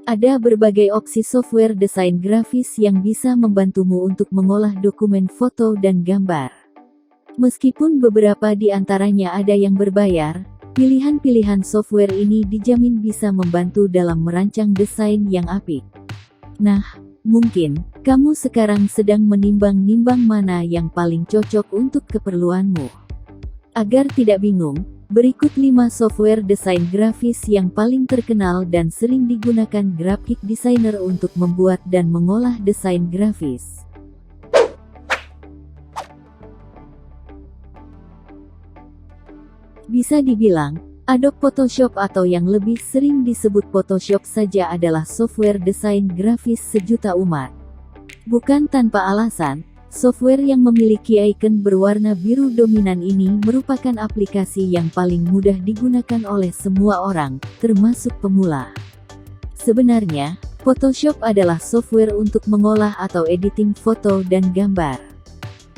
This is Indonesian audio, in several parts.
Ada berbagai opsi software desain grafis yang bisa membantumu untuk mengolah dokumen foto dan gambar. Meskipun beberapa di antaranya ada yang berbayar, pilihan-pilihan software ini dijamin bisa membantu dalam merancang desain yang apik. Nah, mungkin kamu sekarang sedang menimbang-nimbang mana yang paling cocok untuk keperluanmu. Agar tidak bingung, berikut 5 software desain grafis yang paling terkenal dan sering digunakan graphic designer untuk membuat dan mengolah desain grafis. Bisa dibilang, Adobe Photoshop atau yang lebih sering disebut Photoshop saja adalah software desain grafis sejuta umat. Bukan tanpa alasan, software yang memiliki icon berwarna biru dominan ini merupakan aplikasi yang paling mudah digunakan oleh semua orang, termasuk pemula. Sebenarnya, Photoshop adalah software untuk mengolah atau editing foto dan gambar.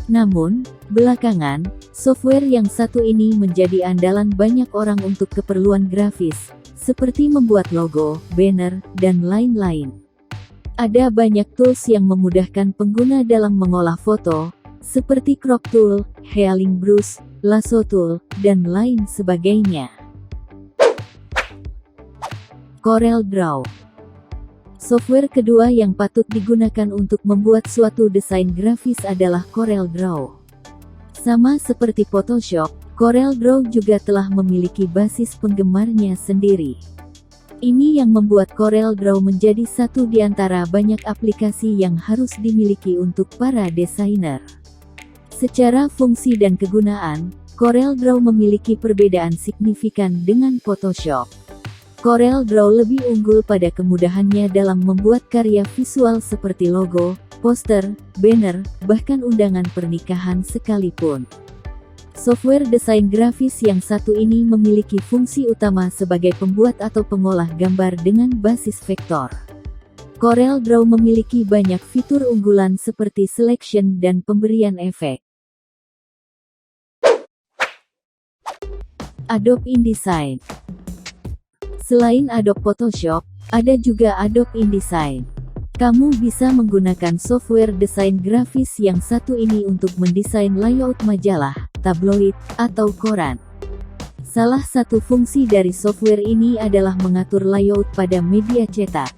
Namun, belakangan, software yang satu ini menjadi andalan banyak orang untuk keperluan grafis, seperti membuat logo, banner, dan lain-lain. Ada banyak tools yang memudahkan pengguna dalam mengolah foto, seperti crop tool, healing brush, lasso tool, dan lain sebagainya. CorelDRAW. Software kedua yang patut digunakan untuk membuat suatu desain grafis adalah CorelDRAW. Sama seperti Photoshop, CorelDRAW juga telah memiliki basis penggemarnya sendiri. Ini yang membuat CorelDRAW menjadi satu di antara banyak aplikasi yang harus dimiliki untuk para desainer. Secara fungsi dan kegunaan, CorelDRAW memiliki perbedaan signifikan dengan Photoshop. CorelDRAW lebih unggul pada kemudahannya dalam membuat karya visual seperti logo, poster, banner, bahkan undangan pernikahan sekalipun. Software desain grafis yang satu ini memiliki fungsi utama sebagai pembuat atau pengolah gambar dengan basis vektor. CorelDRAW memiliki banyak fitur unggulan seperti selection dan pemberian efek. Adobe InDesign. Selain Adobe Photoshop, ada juga Adobe InDesign. Kamu bisa menggunakan software desain grafis yang satu ini untuk mendesain layout majalah, tabloid, atau koran. Salah satu fungsi dari software ini adalah mengatur layout pada media cetak.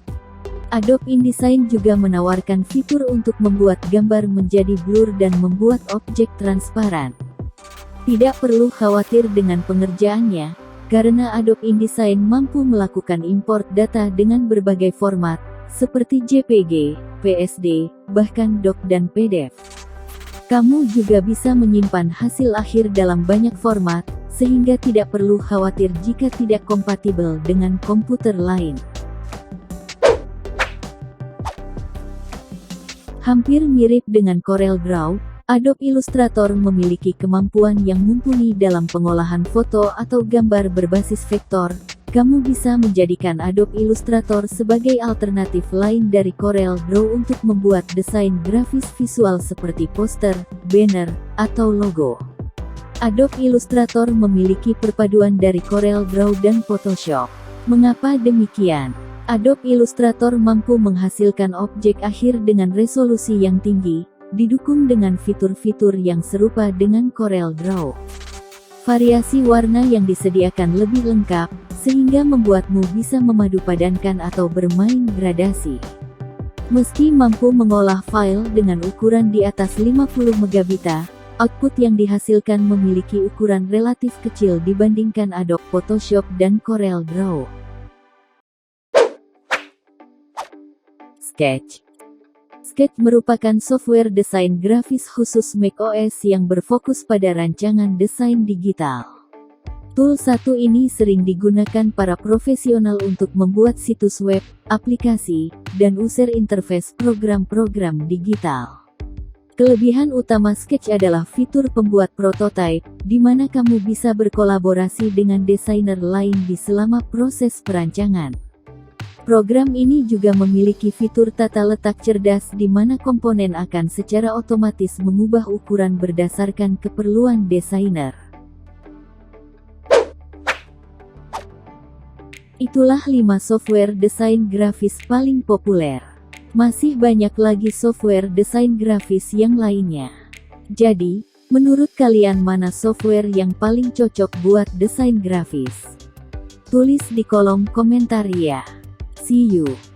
Adobe InDesign juga menawarkan fitur untuk membuat gambar menjadi blur dan membuat objek transparan. Tidak perlu khawatir dengan pengerjaannya, karena Adobe InDesign mampu melakukan import data dengan berbagai format, seperti JPG, PSD, bahkan doc dan PDF. Kamu juga bisa menyimpan hasil akhir dalam banyak format, sehingga tidak perlu khawatir jika tidak kompatibel dengan komputer lain. Hampir mirip dengan CorelDRAW, Adobe Illustrator memiliki kemampuan yang mumpuni dalam pengolahan foto atau gambar berbasis vektor. Kamu bisa menjadikan Adobe Illustrator sebagai alternatif lain dari CorelDRAW untuk membuat desain grafis visual seperti poster, banner, atau logo. Adobe Illustrator memiliki perpaduan dari CorelDRAW dan Photoshop. Mengapa demikian? Adobe Illustrator mampu menghasilkan objek akhir dengan resolusi yang tinggi, didukung dengan fitur-fitur yang serupa dengan CorelDRAW. Variasi warna yang disediakan lebih lengkap, sehingga membuatmu bisa memadupadankan atau bermain gradasi. Meski mampu mengolah file dengan ukuran di atas 50 megabita, output yang dihasilkan memiliki ukuran relatif kecil dibandingkan Adobe Photoshop dan CorelDRAW. Sketch. Sketch merupakan software desain grafis khusus macOS yang berfokus pada rancangan desain digital. Tool satu ini sering digunakan para profesional untuk membuat situs web, aplikasi, dan user interface program-program digital. Kelebihan utama Sketch adalah fitur pembuat prototipe, di mana kamu bisa berkolaborasi dengan desainer lain di selama proses perancangan. Program ini juga memiliki fitur tata letak cerdas di mana komponen akan secara otomatis mengubah ukuran berdasarkan keperluan desainer. Itulah 5 software desain grafis paling populer. Masih banyak lagi software desain grafis yang lainnya. Jadi, menurut kalian mana software yang paling cocok buat desain grafis? Tulis di kolom komentar ya. See you.